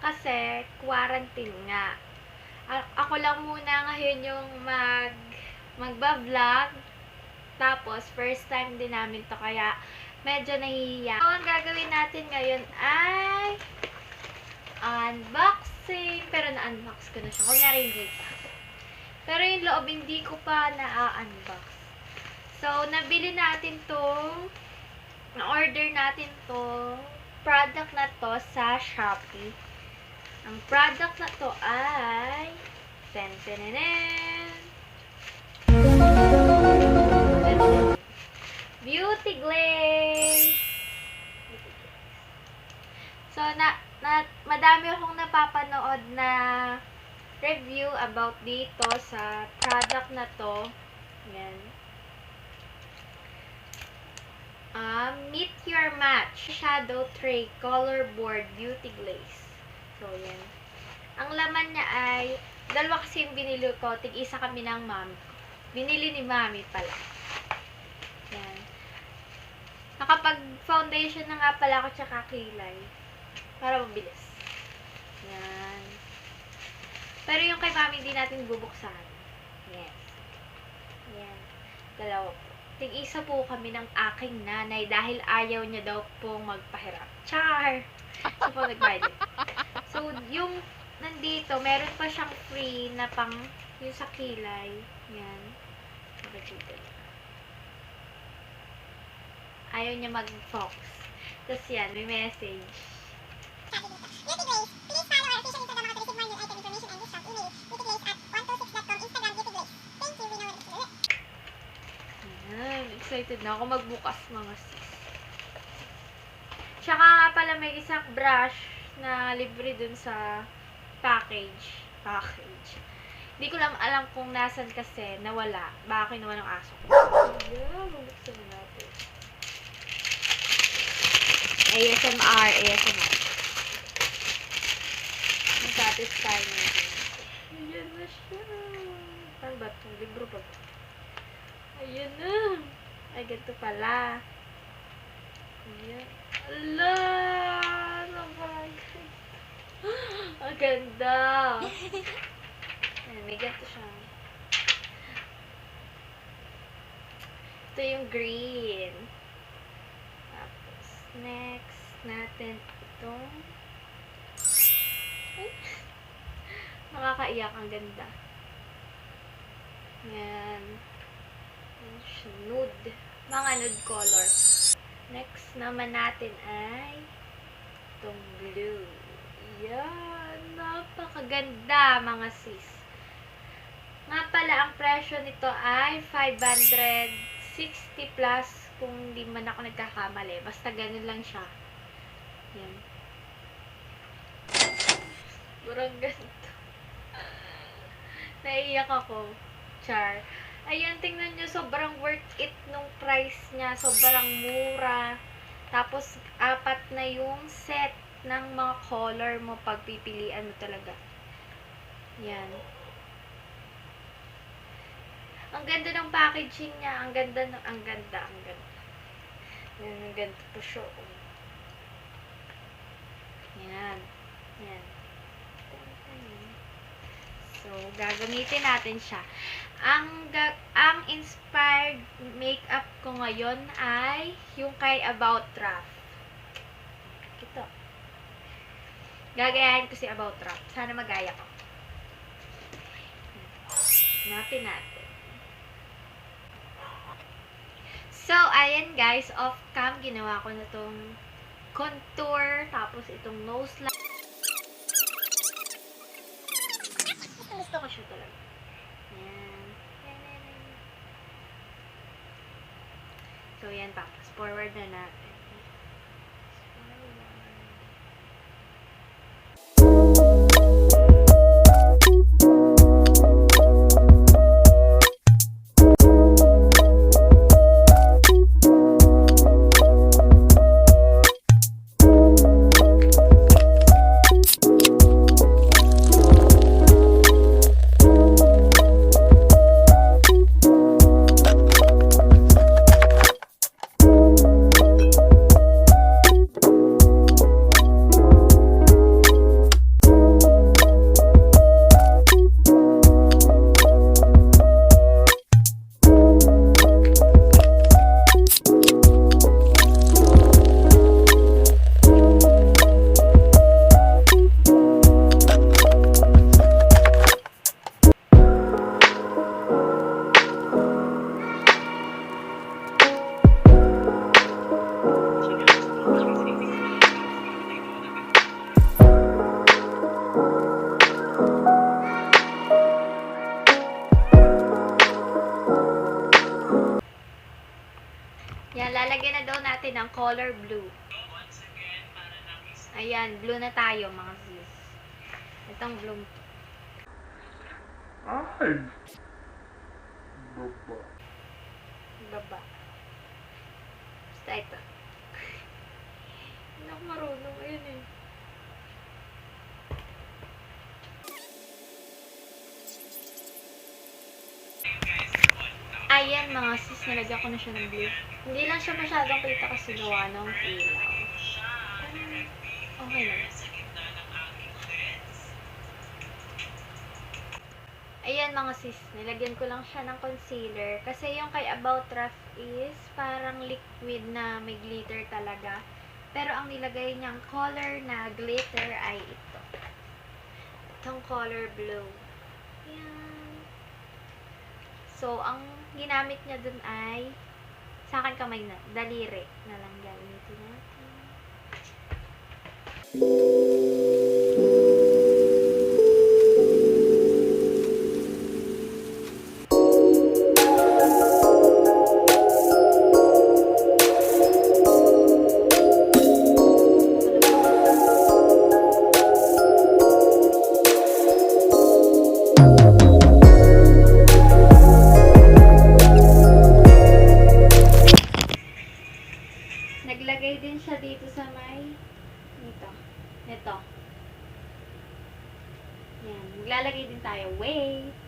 Kasi, quarantine nga. Ako lang muna ngayon yung magba-vlog. Tapos, first time din namin to, kaya medyo nahihiya. So, ang gagawin natin ngayon ay unboxing. Pero na-unbox ko na siya. Kunyari hindi pa. Pero yung loob, hindi ko pa na-unbox. So, nabili natin tong, na-order natin to product na to sa Shopee. Ang product na to ay Beauty Glaze. So, madami akong napapanood na review about dito sa product na to. Yan. Meet Your Match Shadow Tray Color Board Beauty Glaze. So, yan. Ang laman niya ay, dalawa kasi yung binili ko, tig-isa kami ng mami. Binili ni mami pala. Yan. Nakapag-foundation na nga pala ako tsaka kilay. Para mabilis. Yan. Pero yung kay mami, hindi natin bubuksan. Yes. Yan. Dalawa po. Tig-isa po kami ng aking nanay dahil ayaw niya daw pong magpahiram. Char! So po nag-buy. So, yung nandito, meron pa siyang free na pang yung sa kilay. Yan. Ayaw niya mag-focus. Tapos yan, may message. Beauty Glaze, please follow our official Instagram account to receive more new item information and discount. Email, beautyglaze@126.com, Instagram, beautyglaze. Thank you, we know that it's Ayan, excited na ako magbukas mga sis. Tsaka nga pala may isang brush na libre dun sa package. Hindi ko lang alam kung nasan kasi nawala. Baka kinuha ng aso ko. Ayan, bubuksan natin. ASMR. Satisfy na din. Ayan na siya. Saan ba ito? Libro ba ito? Ayan na. Ay, ganito pala. Ayan. Ala! Nabagay. Ang ganda. Ayan, may ganito siya. Ito yung green. Tapos, next natin itong nakakaiyak, ang ganda. Yan. Nude. Mga nude color. Next naman natin ay itong blue. Yan. Napakaganda, mga sis. Nga pala, ang presyo nito ay 560 plus kung hindi man ako nagkakamali. Basta ganun lang siya. Yan. Burang ganito. Naiiyak ako. Char. Ayan, tingnan nyo. Sobrang worth it nung price niya. Sobrang mura. Tapos, 4 na yung set ng mga color mo. Pagpipilian mo talaga. Yan. Ang ganda ng packaging niya. Ang ganda. Yan, ang ganda po siya. Yan. Yan. So, gagamitin natin siya. Ang inspired makeup ko ngayon ay yung kay About Rap. Ito. Gagayahin ko si About Rap. Sana magaya ko. Hanapin natin. So, ayan guys. Off cam, ginawa ko na tong contour. Tapos itong nose line. Gusto ko siya talaga. Yan. So, yan. Tapos, forward na natin. lalagyan na daw natin ng color blue. Ayan, blue na tayo mga sis. Itong blue. Ay! Baba. Baba. Basta ito. Hindi ako marunong. Ayun eh. Ayan mga sis, nalagyan ko na siya ng blue. Hindi lang siya masyadong kita kasi gawa ng ilaw. Okay na. Ayan mga sis, nilagyan ko lang siya ng concealer. Kasi yung kay About Rough is parang liquid na may glitter talaga. Pero ang nilagay niyang color na glitter ay ito. Itong color blue. Ayan. So, ang ginamit niya dun ay sa akin kamay na, daliri na lang gamitin natin. Naglagay din siya dito sa may nito. Yan. Maglalagay din tayo. Wait!